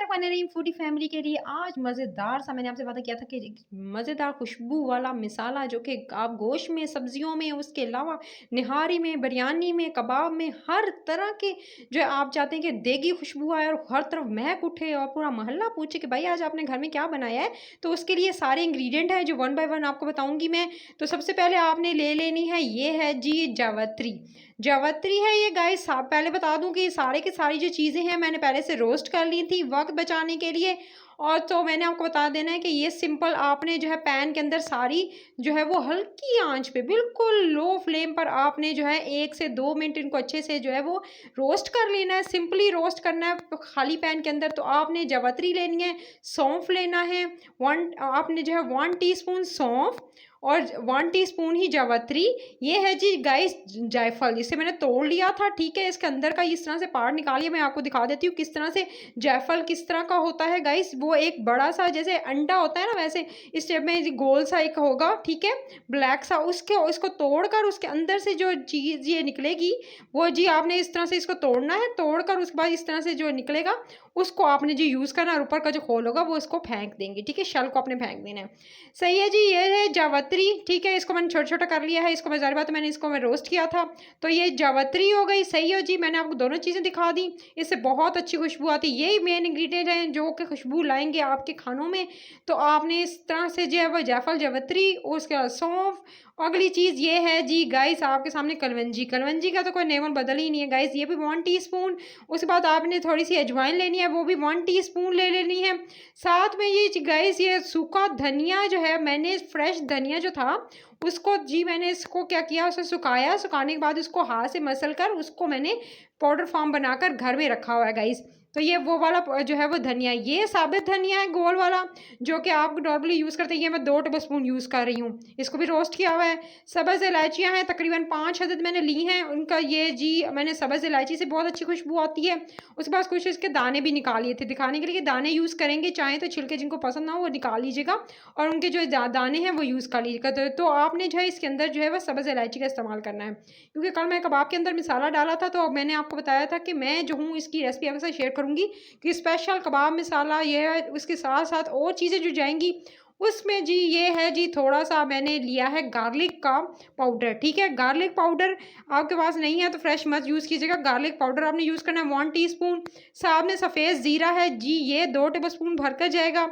बिस्मिल्लाहिर्रहमानिर्रहीम foodie family के लिए आज मज़ेदार सा मैंने आपसे वादा किया था कि मज़ेदार खुशबू वाला मिसाला जो कि आप गोश्त में, सब्जियों में, उसके अलावा निहारी में, बिरयानी में, कबाब में, हर तरह के जो है आप चाहते हैं कि देगी खुशबू आए और हर तरफ महक उठे और पूरा मोहल्ला पूछे कि भाई आज आपने घर में क्या बनाया है। तो उसके लिए सारे इंग्रेडिएंट हैं जो वन बाय वन आपको बताऊंगी मैं। तो सबसे पहले आपने ले लेनी है, ये है जी जावित्री। जावित्री है ये गाइस। पहले बता दूं कि सारे की सारी जो चीज़ें हैं मैंने पहले से रोस्ट कर ली थी वक्त बचाने के लिए। और तो मैंने आपको बता देना है कि ये सिंपल आपने जो है पैन के अंदर सारी जो है वो हल्की आंच पे बिल्कुल लो फ्लेम पर आपने जो है 1 से 2 मिनट इनको अच्छे से जो है वो रोस्ट कर लेना है। सिंपली रोस्ट करना है खाली पैन के अंदर। तो आपने जावित्री लेनी है, सौंफ लेना है, वन आपने जो है 1 टीस्पून सौंफ और 1 टीस्पून ही जावित्री। ये है जी गाइस जायफल, इसे मैंने तोड़ लिया था, ठीक है। इसके अंदर का इस तरह से पार्ट निकालिए, मैं आपको दिखा देती हूँ किस तरह से जायफल किस तरह का होता है गाइस। वो एक बड़ा सा जैसे अंडा होता है ना, वैसे इस टाइप में गोल सा एक होगा, ठीक है, ब्लैक सा। उसके उसको तोड़कर उसके अंदर से जो चीज़ ये निकलेगी वो जी आपने इस तरह से इसको तोड़ना है। तोड़कर उसके बाद इस तरह से जो निकलेगा उसको आपने जी यूज़ करना है। ऊपर का जो खोल होगा वो इसको फेंक देंगे, ठीक है, शल को आपने फेंक देना है। सही है जी, ये है जावित्री, ठीक है। इसको मैंने छोटा छोटा कर लिया है, इसको मैं ज़ाहिर बात है मैंने इसको मैं रोस्ट किया था। तो ये जावित्री हो गई, सही है जी। मैंने आपको दोनों चीज़ें दिखा दी, इससे बहुत अच्छी खुशबू आती है। यही मेन इंग्रेडिएंट हैं जो कि खुशबू लाएंगे आपके खानों में। तो आपने इस तरह से जो है वो जायफल, जावित्री और उसके बाद सौंफ। अगली चीज़ ये है जी गाइस आपके सामने कलवंजी। कलवंजी का तो कोई नेम बदल ही नहीं है गाइस, ये भी 1 टीस्पून। उसके बाद आपने थोड़ी सी अजवाइन लेनी है, वो भी 1 टीस्पून ले लेनी है। साथ में ये गाइस ये सूखा धनिया जो है, मैंने फ्रेश धनिया जो था उसको जी मैंने इसको क्या किया, उसे सुखाया। सुखाने के बाद उसको हाथ से मसल कर उसको मैंने पाउडर फॉर्म बनाकर घर में रखा हुआ है गाइस। तो ये वो वाला जो है वो धनिया, ये साबित धनिया है गोल वाला जो कि आप नॉर्मली यूज़ करते हैं। ये मैं 2 टेबल स्पून यूज़ कर रही हूँ, इसको भी रोस्ट किया हुआ है। सब्ज़ इलायचियाँ हैं तकरीबन 5 अदद मैंने ली हैं उनका। ये जी मैंने सब्ज़ इलायची से बहुत अच्छी खुशबू आती है। उसके बाद कुछ इसके दाने भी निकाल लिए थे दिखाने के लिए, दाने यूज़ करेंगे, चाहे तो छिलके जिनको पसंद ना हो वो निकाल लीजिएगा और उनके जो दाने हैं वो यूज़ कर लीजिएगा। तो आपने जो है इसके अंदर जो है वह सब्ज़ इलायची का इस्तेमाल करना है, क्योंकि कल मैं कबाब के अंदर मिसाला डाला था तो मैंने आपको बताया था कि मैं जो हूँ इसकी रेसिपी आपके साथ शेयर करूँगी कि स्पेशल कबाब मिसाला ये है। उसके साथ साथ और चीज़ें जो जाएंगी उसमें जी ये है जी थोड़ा सा मैंने लिया है गार्लिक का पाउडर, ठीक है। गार्लिक पाउडर आपके पास नहीं है तो फ्रेश मत यूज़ कीजिएगा, गार्लिक पाउडर आपने यूज़ करना है 1 टीस्पून। सामने सफ़ेद ज़ीरा है जी, ये 2 टेबल स्पून भर कर जाएगा,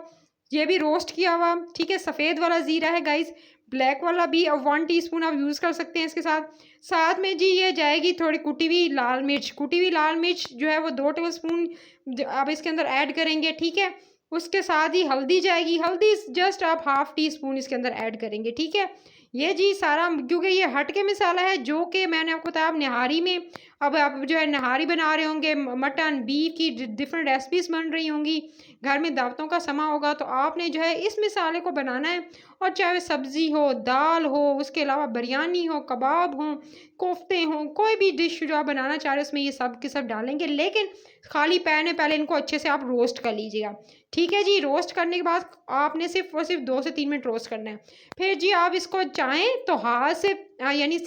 ये भी रोस्ट किया हुआ, ठीक है। सफ़ेद वाला ज़ीरा है गाइस, ब्लैक वाला भी अब 1 टीस्पून आप यूज़ कर सकते हैं इसके साथ। साथ में जी ये जाएगी थोड़ी कुटी हुई लाल मिर्च। कुटी हुई लाल मिर्च जो है वो 2 टेबल स्पून आप इसके अंदर ऐड करेंगे, ठीक है। उसके साथ ही हल्दी जाएगी, हल्दी जस्ट आप 1/2 टीस्पून इसके अंदर ऐड करेंगे, ठीक है। ये जी सारा, क्योंकि ये हट के मसाला है जो कि मैंने आपको बताया। आप निहारी में अब आप जो है निहारी बना रहे होंगे, मटन बीफ की डिफरेंट रेसिपीज़ बन रही होंगी, घर में दावतों का समा होगा, तो आपने जो है इस मिसाले को बनाना है। और चाहे सब्ज़ी हो, दाल हो, उसके अलावा बिरयानी हो, कबाब हो, कोफ्ते हों, कोई भी डिश जो आप बनाना चाह रहे हैं उसमें ये सब के सब डालेंगे। लेकिन खाली पैन में पहले इनको अच्छे से आप रोस्ट कर लीजिएगा, ठीक है जी। रोस्ट करने के बाद आपने सिर्फ और सिर्फ 2 से 3 मिनट रोस्ट करना है। फिर जी आप इसको चाहें तो हाथ से यानी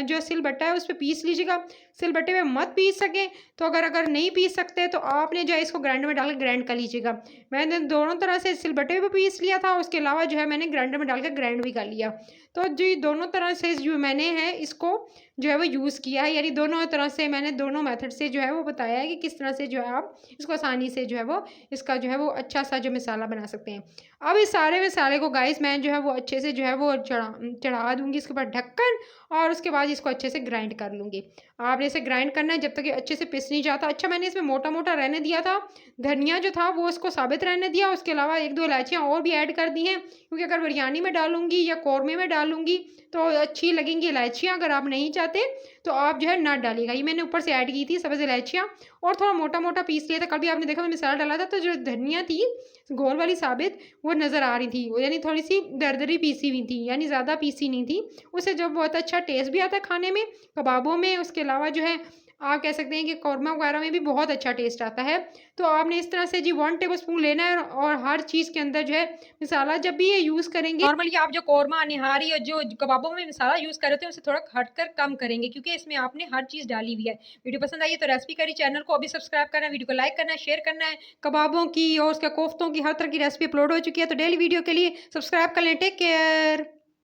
जो सिलबट्टा है उस पे पीस लीजिएगा। सिलबट्टे पे मत पीस सकें तो अगर नहीं पीस सकते तो आपने जो है इसको ग्राइंडर में डाल के ग्राइंड कर लीजिएगा। मैंने दोनों तरह से सिलबट्टे पे पीस लिया था, उसके अलावा जो है मैंने ग्राइंडर में डाल के ग्राइंड भी कर लिया। तो जी दोनों तरह से जो मैंने है इसको जो है वो यूज़ किया है, यानी दोनों तरह से मैंने दोनों मेथड से जो है वो बताया है कि किस तरह से जो है आप इसको आसानी से जो है वो इसका जो है वो अच्छा सा जो मसाला बना सकते हैं। अब इस सारे मसाले को गाइस मैं जो है वो अच्छे से जो है वो चढ़ा दूँगी इसके ऊपर ढक्कन, और उसके बाद इसको अच्छे से ग्राइंड कर लूँगी। आपने इसे ग्राइंड करना है जब तक ये अच्छे से पिस नहीं जाता। अच्छा मैंने इसमें मोटा-मोटा रहने दिया था, धनिया जो था वो उसको साबित रहने दिया, उसके अलावा 1-2 इलायचियाँ और भी ऐड कर दी हैं, क्योंकि अगर बिरयानी में डालूँगी या कौरमे में डालूँगी तो अच्छी लगेंगी इलायचियाँ। अगर आप नहीं चाहते तो आप जो है ना डालिएगा। ये मैंने ऊपर से ऐड की थी सब्ज़ इलायचियाँ और थोड़ा मोटा-मोटा पीस लिया था। कल भी आपने देखा मैंने मसाला डाला था तो जो धनिया थी गोल वाली साबित वो नज़र आ रही थी, वो यानी थोड़ी-सी दरदरी पीसी हुई थी, यानी ज़्यादा पीसी नहीं थी। उससे जो बहुत अच्छा टेस्ट भी आता है खाने में, कबाबों में। उसके अलावा जो है आप कह सकते हैं कि कौरमा वगैरह में भी बहुत अच्छा टेस्ट आता है। तो आपने इस तरह से जी 1 टेबलस्पून लेना है और हर चीज़ के अंदर जो है मसाला जब भी ये यूज़ करेंगे नॉर्मली आप जो कौरमा, निहारी और जो कबाबों में मसाला यूज़ कर रहे थे, उससे थोड़ा हटकर कम करेंगे क्योंकि इसमें आपने हर चीज़ डाली हुई है। वीडियो पसंद आई है तो रेसिपी करी चैनल को अभी सब्सक्राइब करना है, वीडियो को लाइक करना है, शेयर करना है। कबाबों की और उसके कोफ्तों की हर तरह की रेसिपी अपलोड हो चुकी है, तो डेली वीडियो के लिए सब्सक्राइब कर लें। Take care.